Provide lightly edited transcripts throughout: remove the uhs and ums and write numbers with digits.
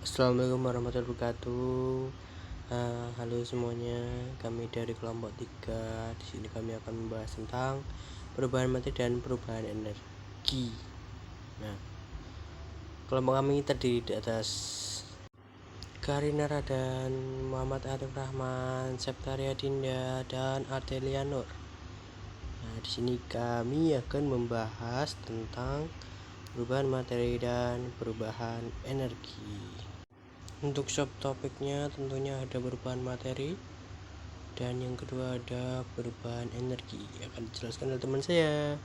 Assalamualaikum warahmatullahi wabarakatuh. Halo semuanya, kami dari kelompok 3. Di sini kami akan membahas tentang perubahan materi dan perubahan energi. Nah, kelompok kami terdiri di atas Karina Radan, Muhammad Arif Rahman, Septaria Dinda, dan Ardelia Nur. Nah, di sini kami akan membahas tentang perubahan materi dan perubahan energi. Untuk subtopiknya tentunya ada perubahan materi dan yang kedua ada perubahan energi. Akan dijelaskan oleh teman saya.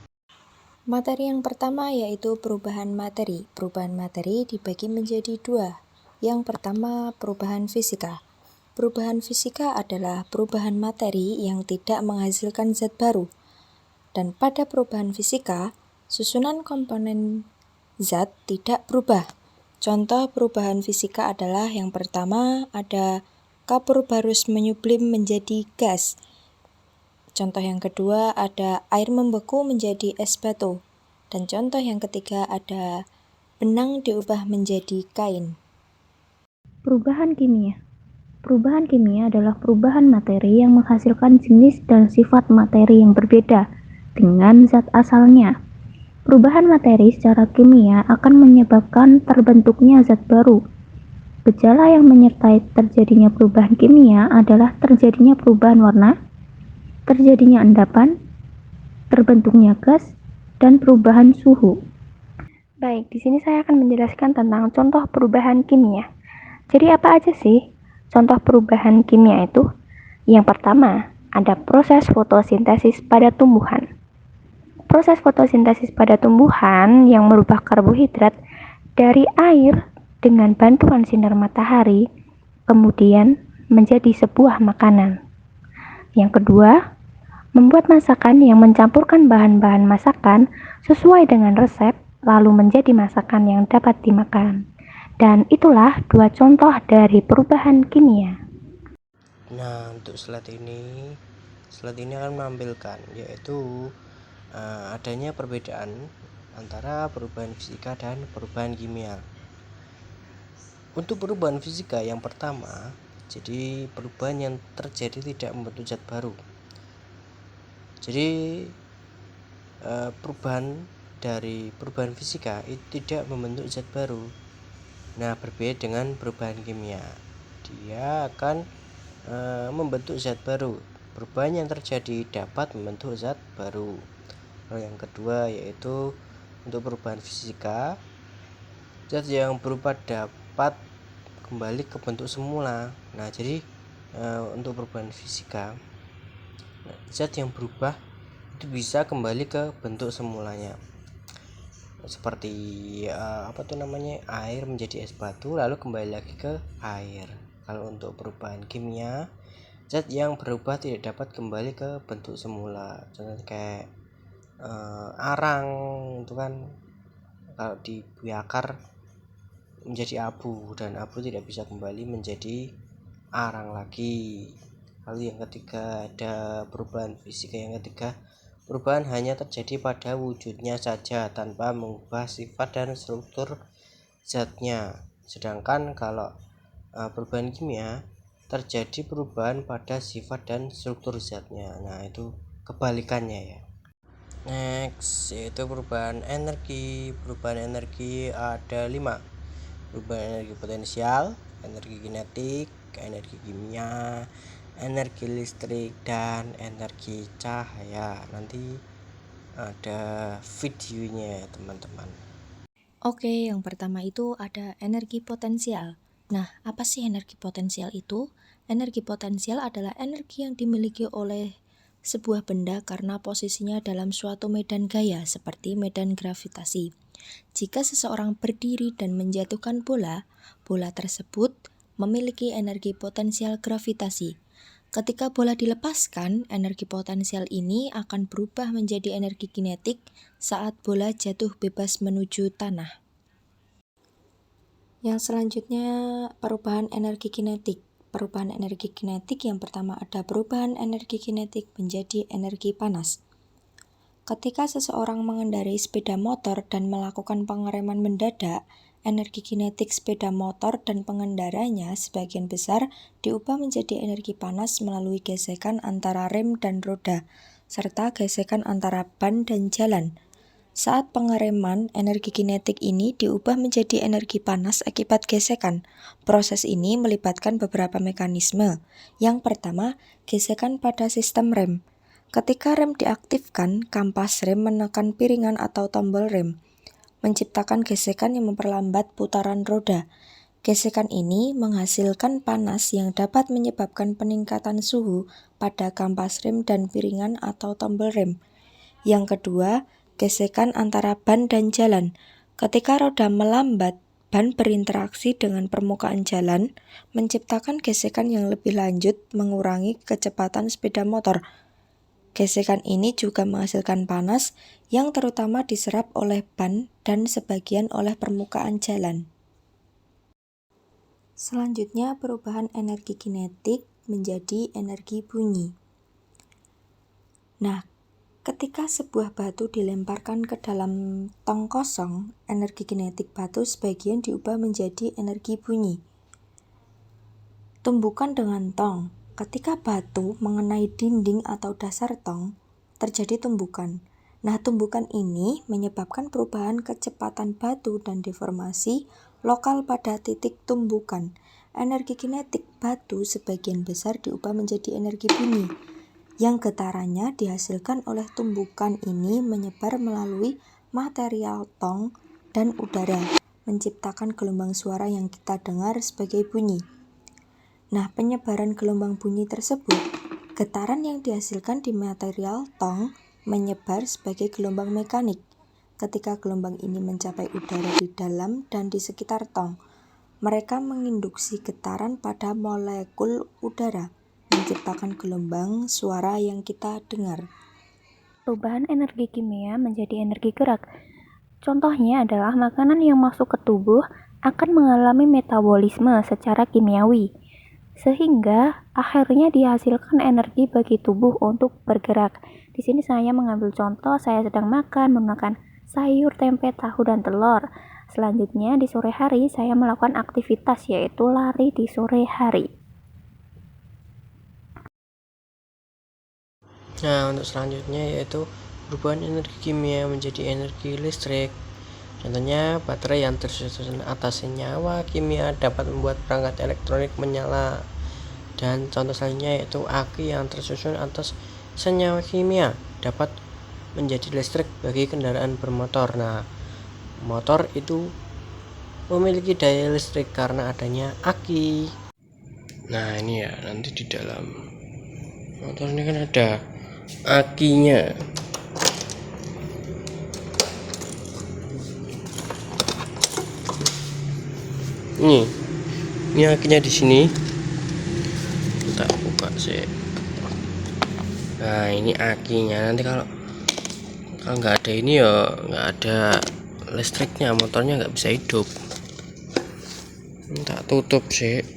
Materi yang pertama yaitu perubahan materi. Perubahan materi dibagi menjadi dua. Yang pertama, perubahan fisika. Perubahan fisika adalah perubahan materi yang tidak menghasilkan zat baru. Dan pada perubahan fisika, susunan komponen zat tidak berubah. Contoh perubahan fisika adalah yang pertama ada kapur barus menyublim menjadi gas. Contoh yang kedua ada air membeku menjadi es batu. Dan contoh yang ketiga ada benang diubah menjadi kain. Perubahan kimia. Perubahan kimia adalah perubahan materi yang menghasilkan jenis dan sifat materi yang berbeda dengan zat asalnya. Perubahan materi secara kimia akan menyebabkan terbentuknya zat baru. Gejala yang menyertai terjadinya perubahan kimia adalah terjadinya perubahan warna, terjadinya endapan, terbentuknya gas, dan perubahan suhu. Baik, di sini saya akan menjelaskan tentang contoh perubahan kimia. Jadi apa aja sih contoh perubahan kimia itu? Yang pertama, ada proses fotosintesis pada tumbuhan. Proses fotosintesis pada tumbuhan yang merubah karbohidrat dari air dengan bantuan sinar matahari kemudian menjadi sebuah makanan. Yang kedua, membuat masakan yang mencampurkan bahan-bahan masakan sesuai dengan resep lalu menjadi masakan yang dapat dimakan. Dan itulah dua contoh dari perubahan kimia. Nah, untuk slide ini akan menampilkan yaitu adanya perbedaan antara perubahan fisika dan perubahan kimia. Untuk perubahan fisika yang pertama, jadi perubahan yang terjadi tidak membentuk zat baru. Jadi perubahan dari perubahan fisika itu tidak membentuk zat baru. Nah, berbeda dengan perubahan kimia, dia akan membentuk zat baru. Perubahan yang terjadi dapat membentuk zat baru. Lalu yang kedua yaitu untuk perubahan fisika, zat yang berubah dapat kembali ke bentuk semula. Nah, jadi untuk perubahan fisika, zat yang berubah itu bisa kembali ke bentuk semulanya. Seperti air menjadi es batu lalu kembali lagi ke air. Kalau untuk perubahan kimia, zat yang berubah tidak dapat kembali ke bentuk semula. Contohnya kayak arang itu kan kalau dibakar menjadi abu dan abu tidak bisa kembali menjadi arang lagi. Lalu yang ketiga ada perubahan fisika yang ketiga, perubahan hanya terjadi pada wujudnya saja tanpa mengubah sifat dan struktur zatnya. Sedangkan kalau perubahan kimia terjadi perubahan pada sifat dan struktur zatnya. Nah, itu kebalikannya ya. Next yaitu perubahan energi. Perubahan energi ada 5. Perubahan energi potensial, energi kinetik, energi kimia, energi listrik, dan energi cahaya. Nanti ada videonya teman-teman. Oke, yang pertama itu ada energi potensial. Nah, apa sih energi potensial itu? Energi potensial adalah energi yang dimiliki oleh sebuah benda karena posisinya dalam suatu medan gaya seperti medan gravitasi. Jika seseorang berdiri dan menjatuhkan bola, bola tersebut memiliki energi potensial gravitasi. Ketika bola dilepaskan, energi potensial ini akan berubah menjadi energi kinetik saat bola jatuh bebas menuju tanah. Yang selanjutnya, perubahan energi kinetik. Perubahan energi kinetik yang pertama ada perubahan energi kinetik menjadi energi panas. Ketika seseorang mengendarai sepeda motor dan melakukan pengereman mendadak, Energi kinetik sepeda motor dan pengendaranya sebagian besar diubah menjadi energi panas melalui gesekan antara rem dan roda, serta gesekan antara ban dan jalan. Saat pengereman, energi kinetik ini diubah menjadi energi panas akibat gesekan. Proses ini melibatkan beberapa mekanisme. Yang pertama, gesekan pada sistem rem. Ketika rem diaktifkan, kampas rem menekan piringan atau tombol rem, menciptakan gesekan yang memperlambat putaran roda. Gesekan ini menghasilkan panas yang dapat menyebabkan peningkatan suhu pada kampas rem dan piringan atau tombol rem. Yang kedua, gesekan antara ban dan jalan. Ketika roda melambat, ban berinteraksi dengan permukaan jalan, menciptakan gesekan yang lebih lanjut mengurangi kecepatan sepeda motor. Gesekan ini juga menghasilkan panas yang terutama diserap oleh ban dan sebagian oleh permukaan jalan. Selanjutnya, perubahan energi kinetik menjadi energi bunyi. Nah, ketika sebuah batu dilemparkan ke dalam tong kosong, energi kinetik batu sebagian diubah menjadi energi bunyi. Tumbukan dengan tong. Ketika batu mengenai dinding atau dasar tong, terjadi tumbukan. Nah, tumbukan ini menyebabkan perubahan kecepatan batu dan deformasi lokal pada titik tumbukan. Energi kinetik batu sebagian besar diubah menjadi energi bunyi, yang getarannya dihasilkan oleh tumbukan ini menyebar melalui material tong dan udara, menciptakan gelombang suara yang kita dengar sebagai bunyi. Nah, penyebaran gelombang bunyi tersebut, getaran yang dihasilkan di material tong menyebar sebagai gelombang mekanik. Ketika gelombang ini mencapai udara di dalam dan di sekitar tong, mereka menginduksi getaran pada molekul udara, menciptakan gelombang suara yang kita dengar. Perubahan energi kimia menjadi energi gerak. Contohnya adalah makanan yang masuk ke tubuh akan mengalami metabolisme secara kimiawi, sehingga akhirnya dihasilkan energi bagi tubuh untuk bergerak. Di sini saya mengambil contoh, saya sedang makan menggunakan sayur, tempe, tahu, dan telur. Selanjutnya di sore hari saya melakukan aktivitas yaitu lari di sore hari. Nah, untuk selanjutnya yaitu perubahan energi kimia menjadi energi listrik. Contohnya, baterai yang tersusun atas senyawa kimia dapat membuat perangkat elektronik menyala. Dan contoh selanjutnya yaitu aki yang tersusun atas senyawa kimia dapat menjadi listrik bagi kendaraan bermotor. Nah, motor itu memiliki daya listrik karena adanya aki. Nah, ini ya, nanti di dalam motor ini kan ada akinya. Ini akinya di sini. Kita buka sih. Nah, ini akinya. Nanti kalau nggak ada ini ya nggak ada listriknya, motornya nggak bisa hidup. Tak tutup sih.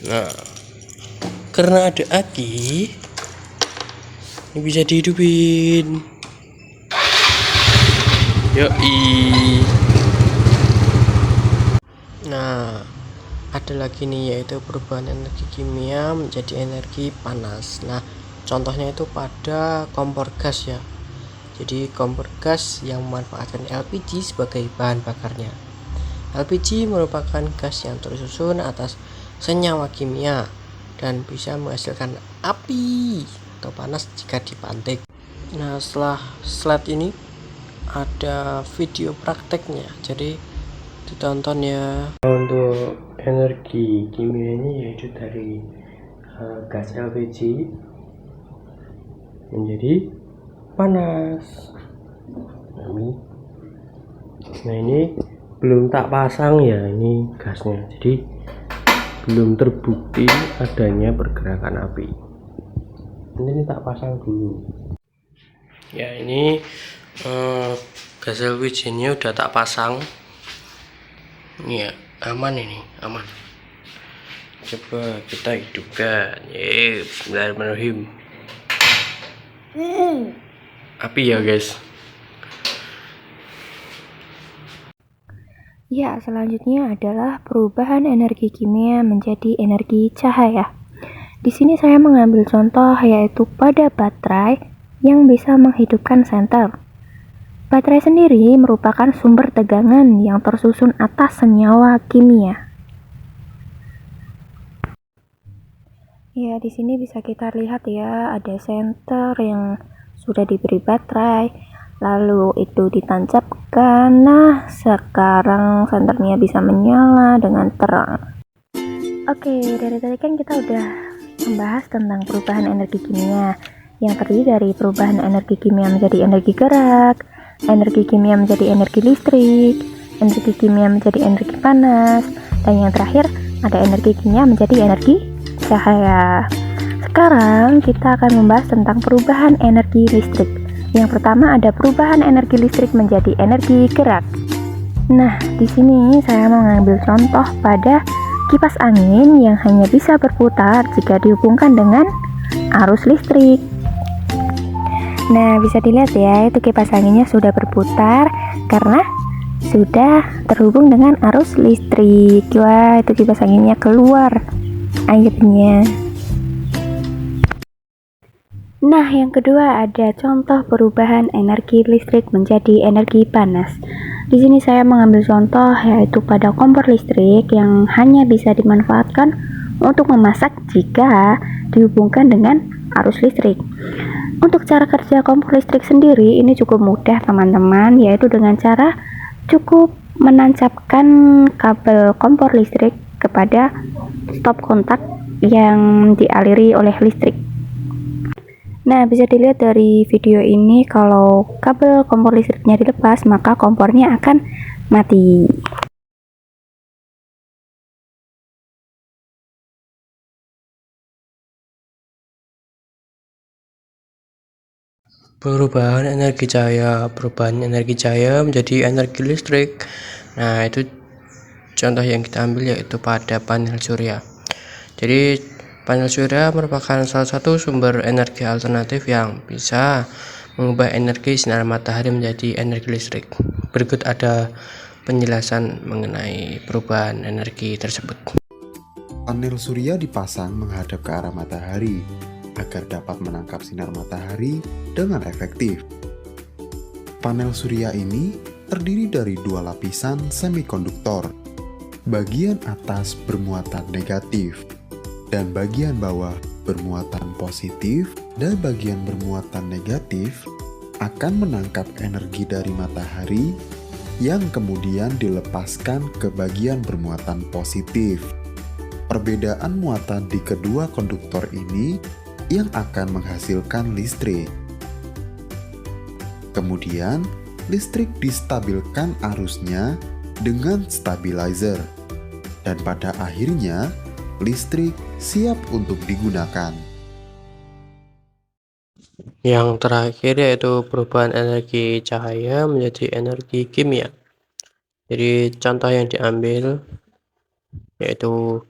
Nah, karena ada aki, ini bisa dihidupin. Yoi. Nah, ada lagi nih yaitu perubahan energi kimia menjadi energi panas. Nah, contohnya itu pada kompor gas ya. Jadi kompor gas yang memanfaatkan LPG sebagai bahan bakarnya. LPG merupakan gas yang tersusun atas senyawa kimia dan bisa menghasilkan api atau panas jika dipantik. Nah, setelah slide ini ada video prakteknya, jadi ditonton ya. Untuk energi kimia ini yaitu dari gas LPG menjadi panas. Nah, ini belum tak pasang ya, ini gasnya, jadi belum terbukti adanya pergerakan api. Ini tak pasang dulu ya. Ini gas LPG nya udah tak pasang. Ini ya, aman, ini aman. Coba kita hidupkan. Bismillahirrahmanirrahim. Api ya guys. Ya, selanjutnya adalah perubahan energi kimia menjadi energi cahaya. Di sini saya mengambil contoh yaitu pada baterai yang bisa menghidupkan senter. Baterai sendiri merupakan sumber tegangan yang tersusun atas senyawa kimia. Ya, di sini bisa kita lihat ya, ada senter yang sudah diberi baterai, lalu itu ditancapkan. Nah, sekarang senternya bisa menyala dengan terang. Oke, dari tadi kan kita udah membahas tentang perubahan energi kimia yang terdiri dari perubahan energi kimia menjadi energi gerak, energi kimia menjadi energi listrik, energi kimia menjadi energi panas, dan yang terakhir ada energi kimia menjadi energi cahaya. Sekarang kita akan membahas tentang perubahan energi listrik. Yang pertama ada perubahan energi listrik menjadi energi gerak. Nah, di sini saya mengambil contoh pada kipas angin yang hanya bisa berputar jika dihubungkan dengan arus listrik. Nah, bisa dilihat ya, itu kipas anginnya sudah berputar karena sudah terhubung dengan arus listrik. Wah, itu kipas anginnya keluar airnya. Nah, yang kedua ada contoh perubahan energi listrik menjadi energi panas. Di sini saya mengambil contoh yaitu pada kompor listrik yang hanya bisa dimanfaatkan untuk memasak jika dihubungkan dengan arus listrik. Untuk cara kerja kompor listrik sendiri ini cukup mudah teman-teman, yaitu dengan cara cukup menancapkan kabel kompor listrik kepada stop kontak yang dialiri oleh listrik. Nah, bisa dilihat dari video ini kalau kabel kompor listriknya dilepas, maka kompornya akan mati. Perubahan energi cahaya menjadi energi listrik. Nah, itu contoh yang kita ambil yaitu pada panel surya. Jadi panel surya merupakan salah satu sumber energi alternatif yang bisa mengubah energi sinar matahari menjadi energi listrik. Berikut ada penjelasan mengenai perubahan energi tersebut. Panel surya dipasang menghadap ke arah matahari agar dapat menangkap sinar matahari dengan efektif. Panel surya ini terdiri dari dua lapisan semikonduktor. Bagian atas bermuatan negatif dan bagian bawah bermuatan positif, dan bagian bermuatan negatif akan menangkap energi dari matahari yang kemudian dilepaskan ke bagian bermuatan positif. Perbedaan muatan di kedua konduktor ini yang akan menghasilkan listrik. Kemudian, listrik distabilkan arusnya dengan stabilizer, dan pada akhirnya listrik siap untuk digunakan. Yang terakhir yaitu perubahan energi cahaya menjadi energi kimia. Jadi contoh yang diambil yaitu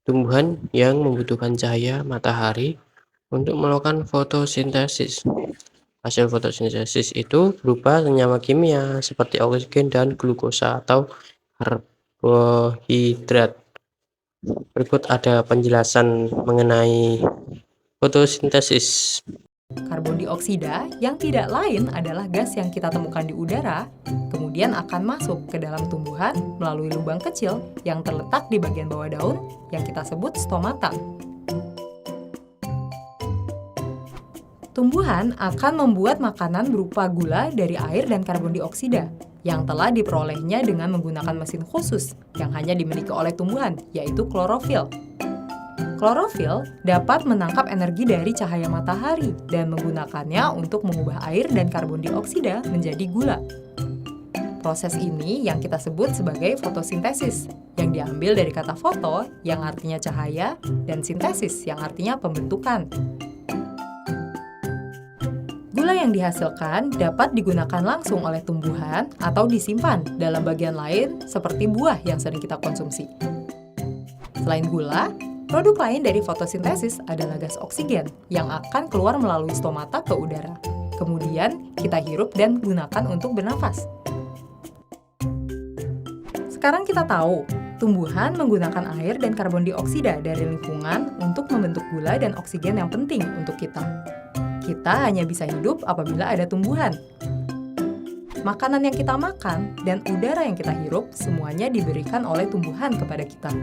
tumbuhan yang membutuhkan cahaya matahari untuk melakukan fotosintesis. Hasil fotosintesis itu berupa senyawa kimia seperti oksigen dan glukosa atau karbohidrat. Berikut ada penjelasan mengenai fotosintesis. Karbon dioksida yang tidak lain adalah gas yang kita temukan di udara, kemudian akan masuk ke dalam tumbuhan melalui lubang kecil yang terletak di bagian bawah daun yang kita sebut stomata. Tumbuhan akan membuat makanan berupa gula dari air dan karbon dioksida yang telah diperolehnya dengan menggunakan mesin khusus yang hanya dimiliki oleh tumbuhan, yaitu klorofil. Klorofil dapat menangkap energi dari cahaya matahari dan menggunakannya untuk mengubah air dan karbon dioksida menjadi gula. Proses ini yang kita sebut sebagai fotosintesis, yang diambil dari kata foto yang artinya cahaya dan sintesis yang artinya pembentukan. Gula yang dihasilkan dapat digunakan langsung oleh tumbuhan atau disimpan dalam bagian lain seperti buah yang sering kita konsumsi. Selain gula, produk lain dari fotosintesis adalah gas oksigen yang akan keluar melalui stomata ke udara. Kemudian kita hirup dan gunakan untuk bernafas. Sekarang kita tahu, tumbuhan menggunakan air dan karbon dioksida dari lingkungan untuk membentuk gula dan oksigen yang penting untuk kita. Kita hanya bisa hidup apabila ada tumbuhan. Makanan yang kita makan dan udara yang kita hirup semuanya diberikan oleh tumbuhan kepada kita.